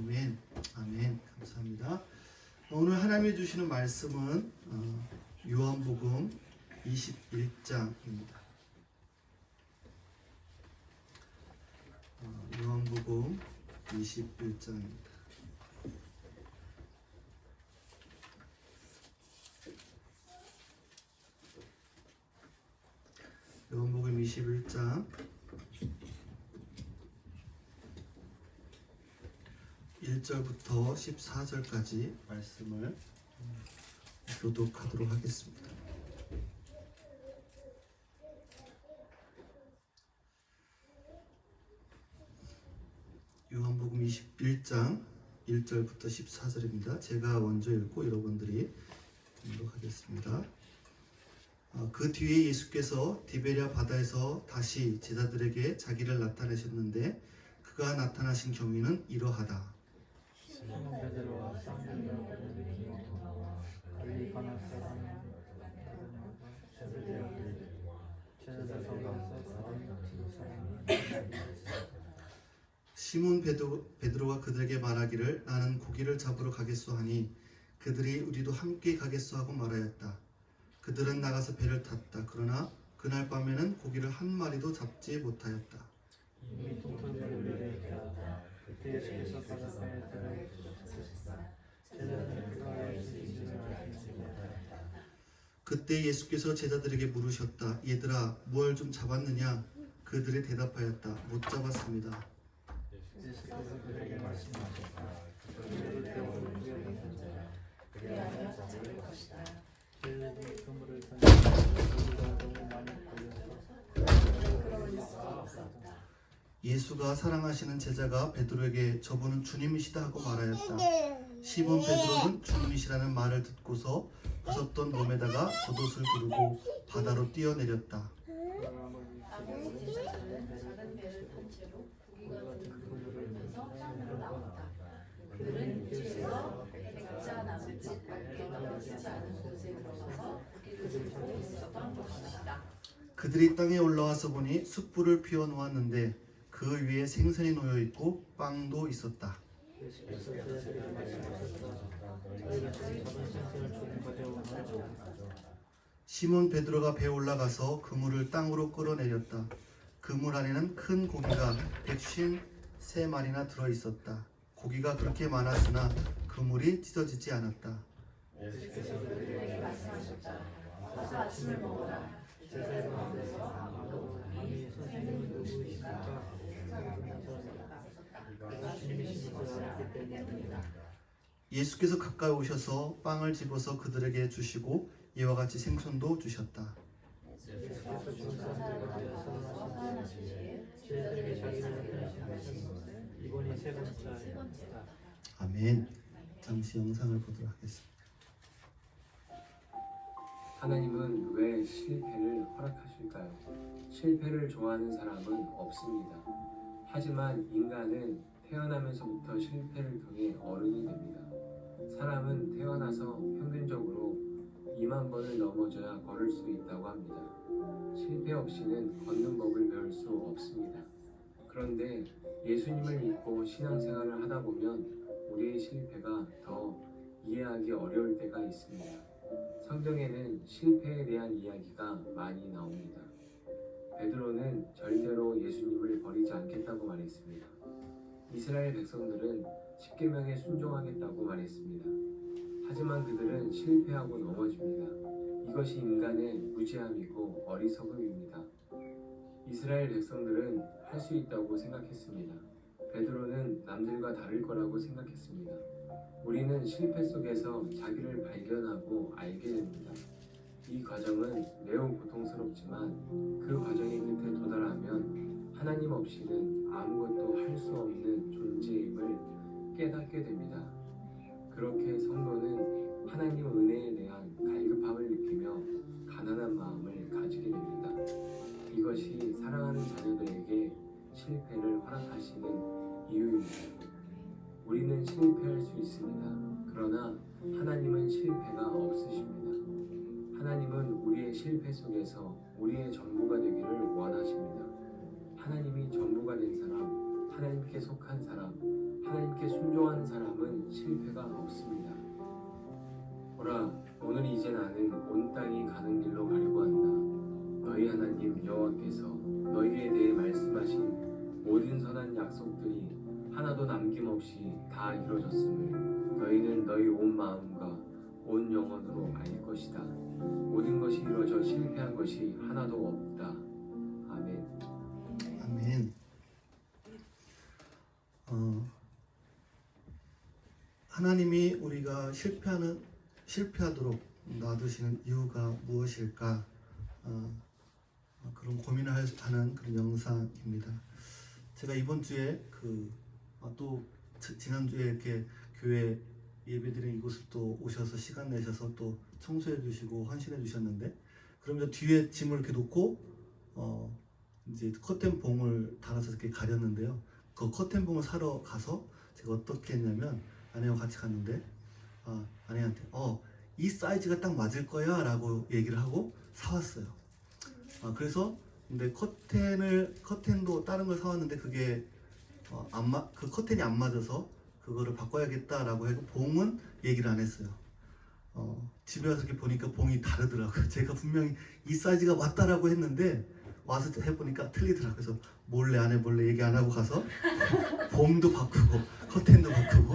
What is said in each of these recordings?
아멘. 아멘. 감사합니다. 오늘 하나님이 주시는 말씀은 요한복음 21장입니다. 요한복음 21장입니다. 요한복음 21장 1절부터 14절까지 말씀을 교독하도록 하겠습니다. 요한복음 21장 1절부터 14절입니다. 제가 먼저 읽고 여러분들이 교독하겠습니다. 그 뒤에 예수께서 디베랴 바다에서 다시 제자들에게 자기를 나타내셨는데 그가 나타나신 경위는 이러하다. 시몬 베드로와 쌍둥이와 베드로와 갈릴리 가나 사람 제자들 시몬 베드로가 그들에게 말하기를 나는 고기를 잡으러 가겠소 하니 그들이 우리도 함께 가겠소 하고 말하였다. 그들은 나가서 배를 탔다. 그러나 그날 밤에는 고기를 한 마리도 잡지 못하였다. 이미 동편을 내렸다. 그때 예수께서 바닷가에 들어가셨다. 제자들은 그가 예수님을 알지 못하였다. 그때 예수께서 제자들에게 물으셨다. 얘들아 무얼 좀 잡았느냐? 그들이 대답하였다. 못 잡았습니다. 예수께서 그들에게 말씀하셨다. 그들을 떼어오는 후에 던져라. 그리하면 잡을 것이다. 제자들이 그물을 던지니 고기가 너무 많이 걸려서 예수가 사랑하시는 제자가 베드로에게 저분은 주님이시다 하고 말하였다. 시몬 베드로는 주님이시라는 말을 듣고서 부섰던 몸에다가 겉옷을 두르고 바다로 뛰어내렸다. 나머지 제자들은 작은 배를 탄 채로 고기 같은 그물을 들면서 땅으로 나왔다. 그들은 길에서 백자 남을 집 밖에 떨어지지 않은 곳에 들어가서 고기를 잡고 있었던 것이다. 그들이 땅에 올라와서 보니 숯불을 피워 놓았는데 그 위에 생선이 놓여 있고 빵도 있었다. 예수께서 제자들에게 말씀하셨다. 저희가 지금 잡은 생선을 조금 가져오면 시몬 베드로가 배에 올라가서 그물을 땅으로 끌어내렸다. 그물 안에는 큰 고기가 153마리나 들어 있었다. 고기가 그렇게 많았으나 그물이 찢어지지 않았다. 예수께서 그들에게 말씀하셨다. 가서 아침을 먹어라. 제자들 가운데서 아무도 이 선생님은 누구이십니까? 주님이신 것을 알기 때문입니다. 예수께서 가까이 오셔서 빵을 집어서 그들에게 주시고 이와 같이 생선도 주셨다. 예수께서 죽은 사람들 가운데서 살아나시기에 제자들에게 자기를 나타내신 것은 이번이 세 번째입니다. 아멘. 잠시 영상을 보도록 하겠습니다. 하나님은 왜 실패를 허락하실까요? 실패를 좋아하는 사람은 없습니다. 하지만 인간은 태어나면서부터 실패를 통해 어른이 됩니다. 사람은 태어나서 평균적으로 2만 번을 넘어져야 걸을 수 있다고 합니다. 실패 없이는 걷는 법을 배울 수 없습니다. 그런데 예수님을 믿고 신앙생활을 하다 보면 우리의 실패가 더 이해하기 어려울 때가 있습니다. 성경에는 실패에 대한 이야기가 많이 나옵니다. 베드로는 절대로 예수님을 버리지 않겠다고 말했습니다. 이스라엘 백성들은 십계명에 순종하겠다고 말했습니다. 하지만 그들은 실패하고 넘어집니다. 이것이 인간의 무지함이고 어리석음입니다. 이스라엘 백성들은 할 수 있다고 생각했습니다. 베드로는 남들과 다를 거라고 생각했습니다. 우리는 실패 속에서 자기를 발견하고 알게 됩니다. 이 과정은 매우 고통스럽지만 그 과정의 끝에 도달하면 하나님 없이는 아무것도 할 수 없는 존재임을 깨닫게 됩니다. 그렇게 성도는 하나님 은혜에 대한 갈급함을 느끼며 가난한 마음을 가지게 됩니다. 이것이 사랑하는 자녀들에게 실패를 허락하시는 이유입니다. 우리는 실패할 수 있습니다. 그러나 하나님은 실패가 없으십니다. 하나님은 우리의 실패 속에서 우리의 전부가 되기를 원하십니다. 하나님이 전부가 된 사람, 하나님께 속한 사람, 하나님께 순종하는 사람은 실패가 없습니다. 보라, 오늘 이제 나는 온 땅이 가는 길로 가려고 한다. 너희 하나님 여호와께서 너희에 대해 말씀하신 모든 선한 약속들이 하나도 남김없이 다 이루어졌음을 너희는 너희 온 마음과 온 영혼으로 알 것이다. 모든 것이 이루어져 실패한 것이 하나도 없다. 아멘. 아멘. 하나님이 우리가 실패하도록 놔두시는 이유가 무엇일까? 그런 고민을 하는 그런 영상입니다. 제가 이번 주에 또 지난주에 이렇게 교회 예배드린 이곳을 또 오셔서 시간 내셔서 또 청소해 주시고 헌신해 주셨는데, 그러면 뒤에 짐을 이렇게 놓고 이제 커튼 봉을 달아서 이렇게 가렸는데요. 그 커튼 봉을 사러 가서 제가 어떻게 했냐면, 아내와 같이 갔는데 아내한테 이 사이즈가 딱 맞을 거야 라고 얘기를 하고 사왔어요. 그래서 근데 커튼도 다른 걸 사왔는데 그게 그 커튼이 안 맞아서 그거를 바꿔야겠다라고 해서 봉은 얘기를 안 했어요. 집에 와서 이렇게 보니까 봉이 다르더라고요. 제가 분명히 이 사이즈가 맞다라고 했는데 와서 해보니까 틀리더라고요. 그래서 아내 몰래 얘기 안 하고 가서 봉도 바꾸고 커튼도 바꾸고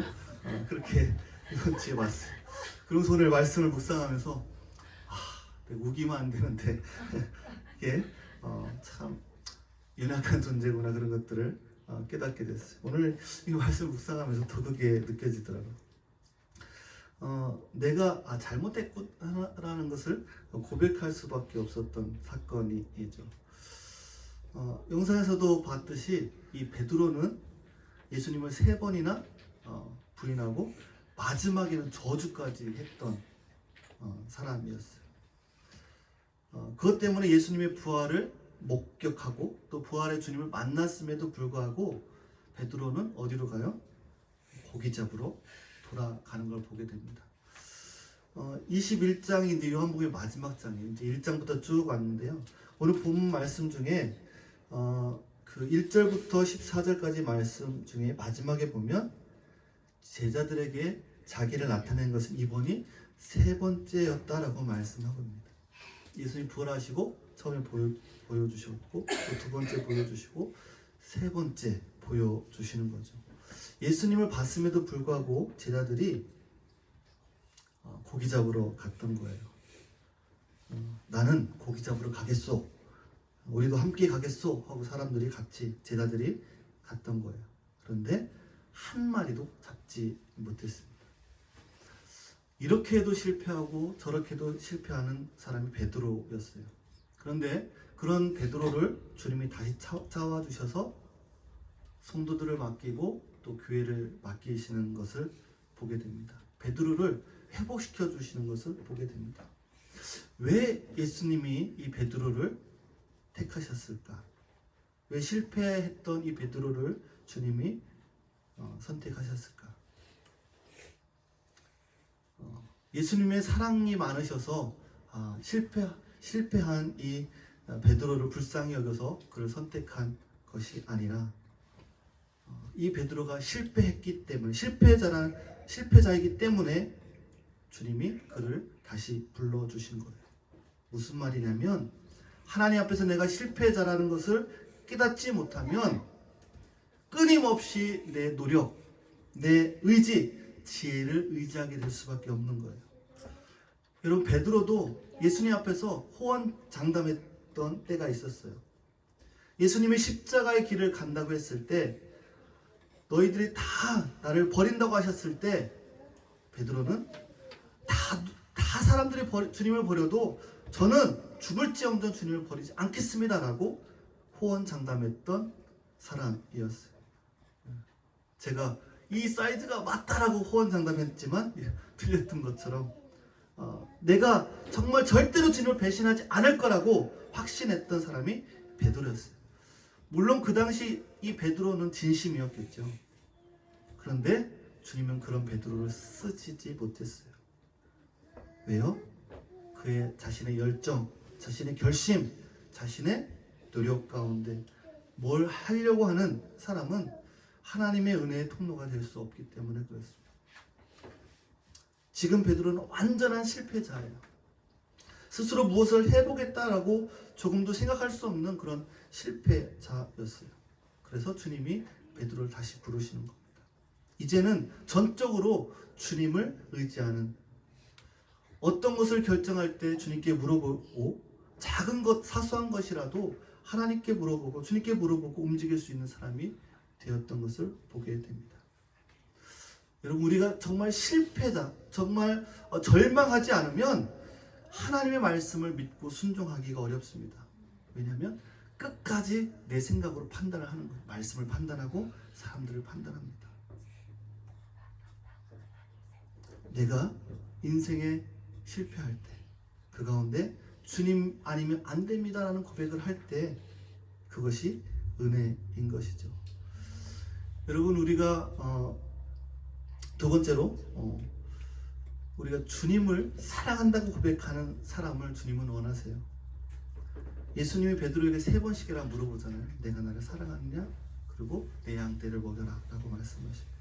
그렇게 이번 주에 왔어요. 그러면서 오늘 말씀을 묵상하면서 내가 우기면 안 되는데 이게 참 연약한 존재구나, 그런 것들을 깨닫게 됐어요. 오늘 이 말씀 묵상하면서 더 그게 느껴지더라고요. 내가 잘못했구나라는 것을 고백할 수밖에 없었던 사건이죠. 영상에서도 봤듯이 이 베드로는 예수님을 3번이나 부인하고 마지막에는 저주까지 했던 사람이었어요. 그것 때문에 예수님의 부활을 목격하고 또 부활의 주님을 만났음에도 불구하고 베드로는 어디로 가요? 고기 잡으러 돌아가는 걸 보게 됩니다. 21장이 이제 요한복음의 마지막 장이에요. 이제 1장부터 쭉 왔는데요. 오늘 본 말씀 중에 그 1절부터 14절까지 말씀 중에 마지막에 보면 제자들에게 자기를 나타낸 것은 이번이 3번째였다라고 말씀하고 있습니다. 예수님 부활하시고 처음에 보여주셨고 또 2번째 보여주시고 3번째 보여주시는 거죠. 예수님을 봤음에도 불구하고 제자들이 고기 잡으러 갔던 거예요. 나는 고기 잡으러 가겠소, 우리도 함께 가겠소 하고 제자들이 갔던 거예요. 그런데 한 마리도 잡지 못했습니다. 이렇게 해도 실패하고 저렇게 해도 실패하는 사람이 베드로였어요. 그런데 그런 베드로를 주님이 다시 잡아주셔서 성도들을 맡기고 또 교회를 맡기시는 것을 보게 됩니다. 베드로를 회복시켜 주시는 것을 보게 됩니다. 왜 예수님이 이 베드로를 택하셨을까? 왜 실패했던 이 베드로를 주님이 선택하셨을까? 예수님의 사랑이 많으셔서 실패한 이 베드로를 불쌍히 여겨서 그를 선택한 것이 아니라 이 베드로가 실패했기 때문에, 실패자이기 때문에 주님이 그를 다시 불러주신 거예요. 무슨 말이냐면, 하나님 앞에서 내가 실패자라는 것을 깨닫지 못하면 끊임없이 내 노력, 내 의지, 지혜를 의지하게 될 수밖에 없는 거예요. 여러분, 베드로도 예수님 앞에서 호언장담했던 때가 있었어요. 예수님이 십자가의 길을 간다고 했을 때, 너희들이 다 나를 버린다고 하셨을 때 베드로는 다 사람들이 주님을 버려도 저는 죽을지언정 주님을 버리지 않겠습니다라고 호언장담했던 사람이었어요. 제가 이 사이즈가 맞다라고 호언장담했지만 틀렸던 것처럼 내가 정말 절대로 주님을 배신하지 않을 거라고 확신했던 사람이 베드로였어요. 물론 그 당시 이 베드로는 진심이었겠죠. 그런데 주님은 그런 베드로를 쓰시지 못했어요. 왜요? 그의 자신의 열정, 자신의 결심, 자신의 노력 가운데 뭘 하려고 하는 사람은 하나님의 은혜의 통로가 될 수 없기 때문에 그렇습니다. 지금 베드로는 완전한 실패자예요. 스스로 무엇을 해보겠다라고 조금도 생각할 수 없는 그런 실패자였어요. 그래서 주님이 베드로를 다시 부르시는 겁니다. 이제는 전적으로 주님을 의지하는, 어떤 것을 결정할 때 주님께 물어보고, 작은 것 사소한 것이라도 하나님께 물어보고 주님께 물어보고 움직일 수 있는 사람이 되었던 것을 보게 됩니다. 여러분, 우리가 정말 실패자, 정말 절망하지 않으면 하나님의 말씀을 믿고 순종하기가 어렵습니다. 왜냐하면 끝까지 내 생각으로 판단을 하는 거예요. 말씀을 판단하고 사람들을 판단합니다. 내가 인생에 실패할 때, 그 가운데 주님 아니면 안 됩니다라는 고백을 할 때, 그것이 은혜인 것이죠. 여러분, 우리가 두 번째로 우리가 주님을 사랑한다고 고백하는 사람을 주님은 원하세요. 예수님이 베드로에게 3번씩이나 물어보잖아요. 내가 나를 사랑하느냐? 그리고 내 양떼를 먹여라 라고 말씀하십니다.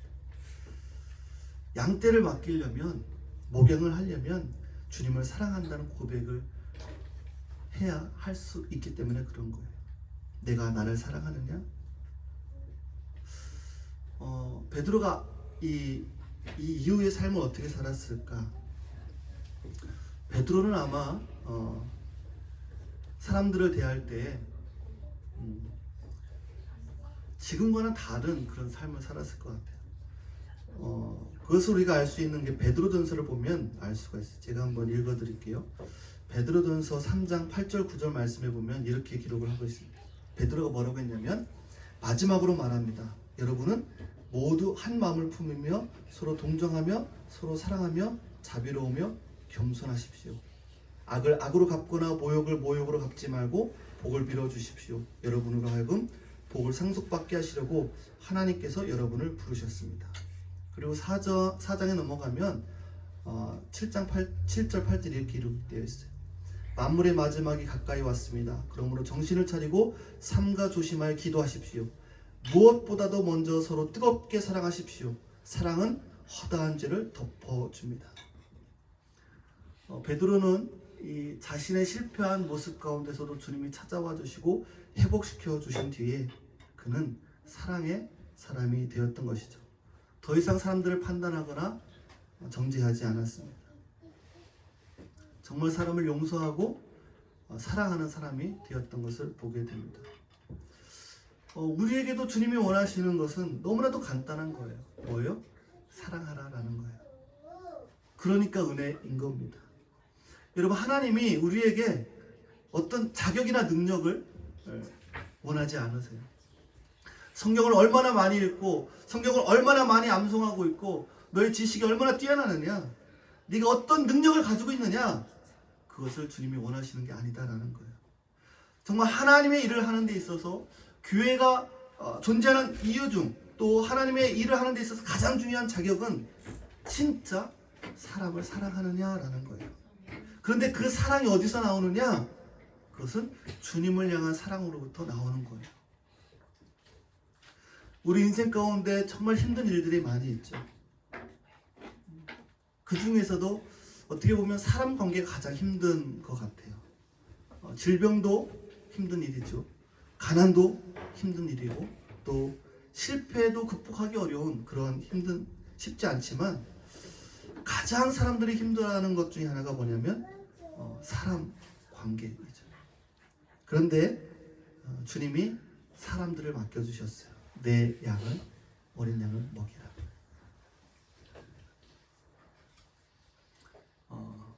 양떼를 맡기려면, 목양을 하려면 주님을 사랑한다는 고백을 해야 할 수 있기 때문에 그런 거예요. 내가 나를 사랑하느냐? 베드로가 이 이후의 삶을 어떻게 살았을까? 베드로는 아마 사람들을 대할 때 지금과는 다른 그런 삶을 살았을 것 같아요. 그것을 우리가 알 수 있는 게 베드로전서를 보면 알 수가 있어요. 제가 한번 읽어드릴게요. 베드로전서 3장 8절 9절 말씀에 보면 이렇게 기록을 하고 있습니다. 베드로가 뭐라고 했냐면, 마지막으로 말합니다. 여러분은 모두 한 마음을 품으며 서로 동정하며 서로 사랑하며 자비로우며 겸손하십시오. 악을 악으로 갚거나 모욕을 모욕으로 갚지 말고 복을 빌어 주십시오. 여러분으로 하여금 복을 상속받게 하시려고 하나님께서 여러분을 부르셨습니다. 그리고 4장에 넘어가면 7절 8절에 이렇게 기록되어 있어요. 만물의 마지막이 가까이 왔습니다. 그러므로 정신을 차리고 삼가 조심하여 기도하십시오. 무엇보다도 먼저 서로 뜨겁게 사랑하십시오. 사랑은 허다한 죄를 덮어줍니다. 베드로는 이 자신의 실패한 모습 가운데서도 주님이 찾아와 주시고 회복시켜 주신 뒤에 그는 사랑의 사람이 되었던 것이죠. 더 이상 사람들을 판단하거나 정죄하지 않았습니다. 정말 사람을 용서하고 사랑하는 사람이 되었던 것을 보게 됩니다. 우리에게도 주님이 원하시는 것은 너무나도 간단한 거예요. 뭐예요? 사랑하라라는 거예요. 그러니까 은혜인 겁니다. 여러분, 하나님이 우리에게 어떤 자격이나 능력을 원하지 않으세요. 성경을 얼마나 많이 읽고 성경을 얼마나 많이 암송하고 있고 너의 지식이 얼마나 뛰어나느냐, 네가 어떤 능력을 가지고 있느냐, 그것을 주님이 원하시는 게 아니다라는 거예요. 정말 하나님의 일을 하는 데 있어서 교회가 존재하는 이유 중 또 하나님의 일을 하는 데 있어서 가장 중요한 자격은 진짜 사람을 사랑하느냐라는 거예요. 그런데 그 사랑이 어디서 나오느냐? 그것은 주님을 향한 사랑으로부터 나오는 거예요. 우리 인생 가운데 정말 힘든 일들이 많이 있죠. 그 중에서도 어떻게 보면 사람 관계가 가장 힘든 것 같아요. 질병도 힘든 일이죠. 가난도 힘든 일이고, 또 실패도 극복하기 어려운 그런 쉽지 않지만, 가장 사람들이 힘들어하는 것 중에 하나가 뭐냐면 사람 관계이죠. 그런데 주님이 사람들을 맡겨주셨어요. 내 양을, 어린 양을 먹이라.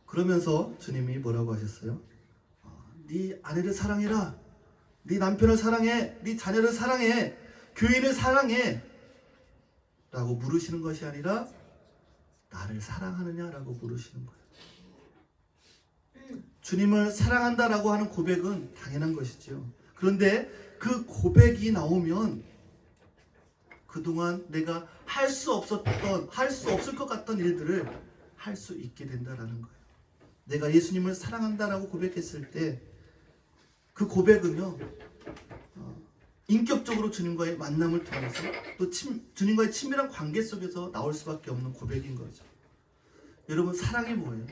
그러면서 주님이 뭐라고 하셨어요? 네 아내를 사랑해라. 네 남편을 사랑해. 네 자녀를 사랑해. 교인을 사랑해. 라고 물으시는 것이 아니라 나를 사랑하느냐라고 물으시는 거예요. 주님을 사랑한다라고 하는 고백은 당연한 것이죠. 그런데 그 고백이 나오면 그동안 내가 할 수 없을 것 같던 일들을 할 수 있게 된다라는 거예요. 내가 예수님을 사랑한다라고 고백했을 때 그 고백은요, 인격적으로 주님과의 만남을 통해서 또 주님과의 친밀한 관계 속에서 나올 수밖에 없는 고백인 거죠. 여러분, 사랑이 뭐예요?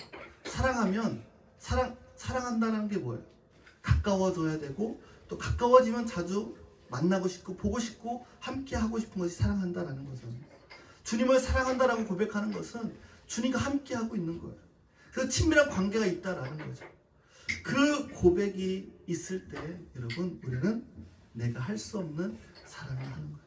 사랑하면 사랑한다는 게 뭐예요? 가까워져야 되고, 또 가까워지면 자주 만나고 싶고 보고 싶고 함께 하고 싶은 것이 사랑한다라는 거잖아요. 주님을 사랑한다라고 고백하는 것은 주님과 함께 하고 있는 거예요. 그래서 친밀한 관계가 있다라는 거죠. 그 고백이 있을 때 여러분, 우리는 내가 할 수 없는 사랑을 하는 거예요.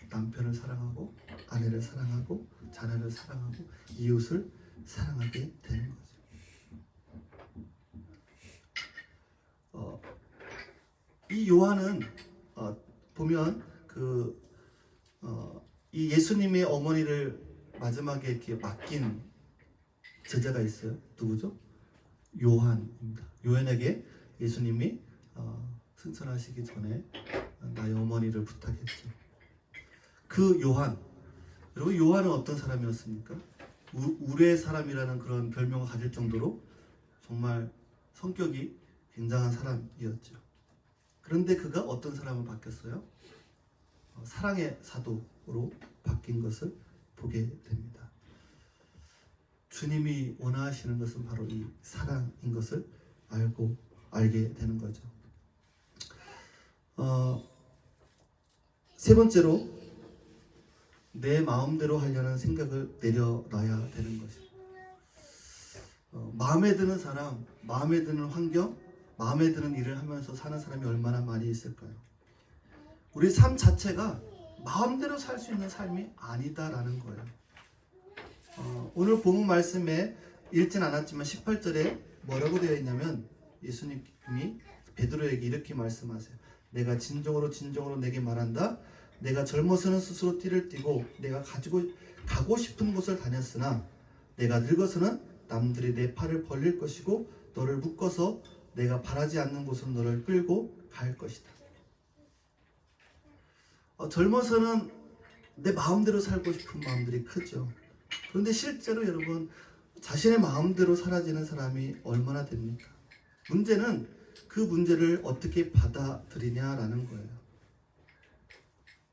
남편을 사랑하고 아내를 사랑하고 자녀를 사랑하고 이웃을 사랑하게 되는 거죠. 이 요한은 보면 이 예수님의 어머니를 마지막에 이렇게 맡긴 제자가 있어요. 누구죠? 요한입니다. 요한에게 예수님이 승천하시기 전에 나의 어머니를 부탁했죠. 그 요한, 여러분, 요한은 어떤 사람이었습니까? 우레 사람이라는 그런 별명을 가질 정도로 정말 성격이 굉장한 사람이었죠. 그런데 그가 어떤 사람으로 바뀌었어요? 사랑의 사도로 바뀐 것을 보게 됩니다. 주님이 원하시는 것은 바로 이 사랑인 것을 알게 되는 거죠. 세 번째로, 내 마음대로 하려는 생각을 내려놔야 되는 것이죠. 마음에 드는 사람, 마음에 드는 환경, 마음에 드는 일을 하면서 사는 사람이 얼마나 많이 있을까요? 우리 삶 자체가 마음대로 살 수 있는 삶이 아니다라는 거예요. 오늘 본문 말씀에 읽진 않았지만 18절에 뭐라고 되어 있냐면, 예수님이 베드로에게 이렇게 말씀하세요. 내가 진정으로 내게 말한다. 내가 젊어서는 스스로 띠를 띠고 내가 가고 싶은 곳을 다녔으나 내가 늙어서는 남들이 내 팔을 벌릴 것이고 너를 묶어서 내가 바라지 않는 곳으로 너를 끌고 갈 것이다. 젊어서는 내 마음대로 살고 싶은 마음들이 크죠. 그런데 실제로 여러분, 자신의 마음대로 사라지는 사람이 얼마나 됩니까? 문제는 그 문제를 어떻게 받아들이냐라는 거예요.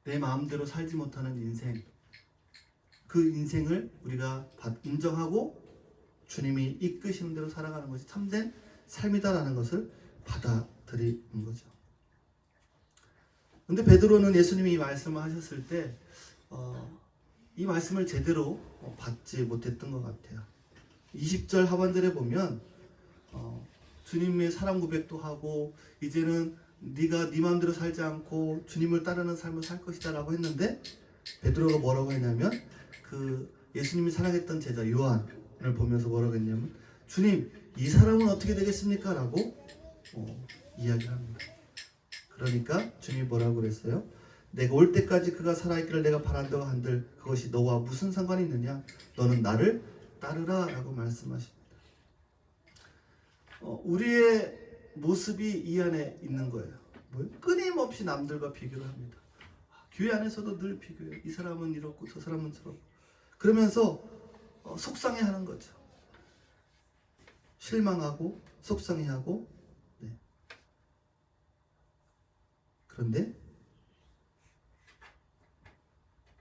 내 마음대로 살지 못하는 인생, 그 인생을 우리가 인정하고 주님이 이끄시는 대로 살아가는 것이 참된 삶이다라는 것을 받아들이는 거죠. 근데 베드로는 예수님이 이 말씀을 하셨을 때 이 말씀을 제대로 받지 못했던 것 같아요. 20절 하반절에 보면 주님의 사랑 고백도 하고 이제는 네가 네 마음대로 살지 않고 주님을 따르는 삶을 살 것이다 라고 했는데, 베드로가 뭐라고 했냐면, 그 예수님이 사랑했던 제자 요한을 보면서 뭐라고 했냐면, 주님, 이 사람은 어떻게 되겠습니까? 라고 이야기를 합니다. 그러니까 주님이 뭐라고 그랬어요? 내가 올 때까지 그가 살아있기를 내가 바란다고 한들 그것이 너와 무슨 상관이 있느냐? 너는 나를 따르라 라고 말씀하십니다. 우리의 모습이 이 안에 있는 거예요. 뭐예요? 끊임없이 남들과 비교를 합니다. 교회 안에서도 늘 비교해요. 이 사람은 이렇고 저 사람은 저렇고. 그러면서 속상해하는 거죠. 실망하고 속상해하고. 네. 그런데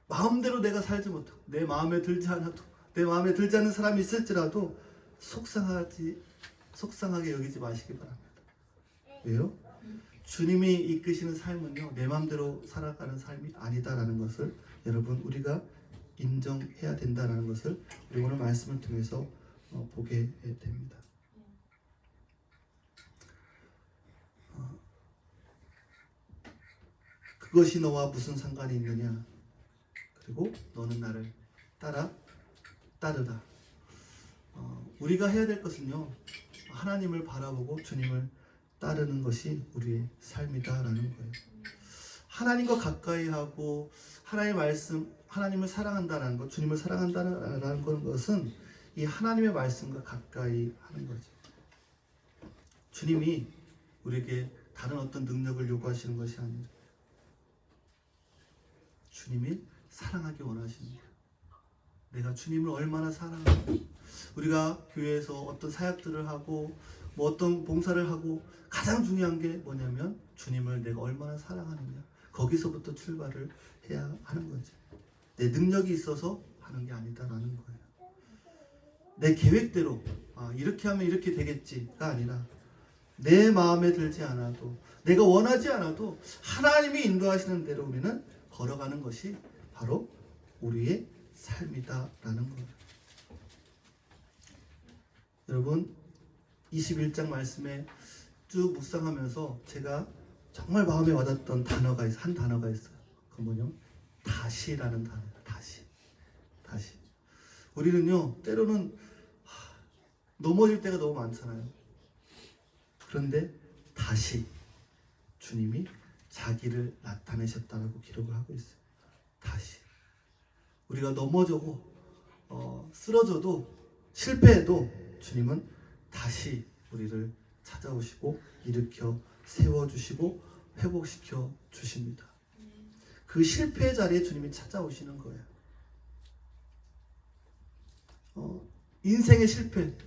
마음대로 내가 살지 못하고 내 마음에 들지 않아도, 내 마음에 들지 않는 사람이 있을지라도 속상하게 여기지 마시기 바랍니다. 왜요? 주님이 이끄시는 삶은요, 내 마음대로 살아가는 삶이 아니다라는 것을 여러분, 우리가 인정해야 된다는 것을 우리 오늘 말씀을 통해서 보게 됩니다. 그것이 너와 무슨 상관이 있느냐? 그리고 너는 나를 따르라. 우리가 해야 될 것은요, 하나님을 바라보고 주님을 따르는 것이 우리의 삶이다라는 거예요. 하나님과 가까이 하고 하나님의 말씀, 하나님을 사랑한다는 것, 주님을 사랑한다는 것은 이 하나님의 말씀과 가까이 하는 거죠. 주님이 우리에게 다른 어떤 능력을 요구하시는 것이 아니라 주님이 사랑하기 원하십니다. 내가 주님을 얼마나 사랑하고, 우리가 교회에서 어떤 사역들을 하고 뭐 어떤 봉사를 하고 가장 중요한 게 뭐냐면 주님을 내가 얼마나 사랑하느냐. 거기서부터 출발을 해야 하는 거지. 내 능력이 있어서 하는 게 아니다라는 거예요. 내 계획대로 이렇게 하면 이렇게 되겠지가 아니라 내 마음에 들지 않아도 내가 원하지 않아도 하나님이 인도하시는 대로 우리는 걸어가는 것이 바로 우리의 삶이다라는 거예요. 여러분 21장 말씀에 쭉 묵상하면서 제가 정말 마음에 와닿던 한 단어가 있어요. 그건 뭐냐면 다시라는 단어예요. 다시. 우리는요 때로는 넘어질 때가 너무 많잖아요. 그런데 다시 주님이 자기를 나타내셨다라고 기록을 하고 있어요. 다시 우리가 넘어져고 쓰러져도 실패해도 주님은 다시 우리를 찾아오시고 일으켜 세워주시고 회복시켜 주십니다. 그 실패의 자리에 주님이 찾아오시는 거예요. 인생의 실패,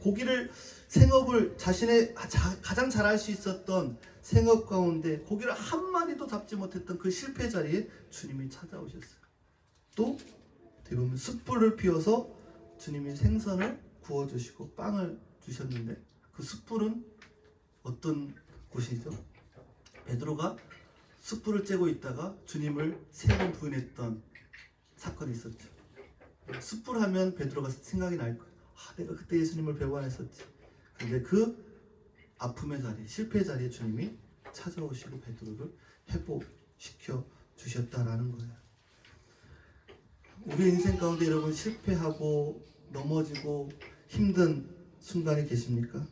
생업을 자신의 가장 잘할 수 있었던 생업 가운데 고기를 한 마리도 잡지 못했던 그 실패 자리에 주님이 찾아오셨어요. 또 대부분 숯불을 피워서 주님이 생선을 구워주시고 빵을 주셨는데 그 숯불은 어떤 곳이죠? 베드로가 숯불을 쬐고 있다가 주님을 3번 부인했던 사건이 있었죠. 숯불 하면 베드로가 생각이 날 거예요. 내가 그때 예수님을 배반했었지. 그런데 그 아픔의 자리, 실패의 자리에 주님이 찾아오시고 베드로를 회복시켜 주셨다라는 거예요. 우리 인생 가운데 여러분 실패하고 넘어지고 힘든 순간이 계십니까?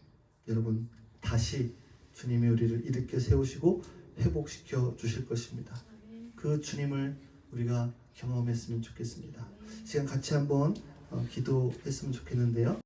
여러분 다시 주님이 우리를 일으켜 세우시고 회복시켜 주실 것입니다. 그 주님을 우리가 경험했으면 좋겠습니다. 시간 같이 한번 기도했으면 좋겠는데요.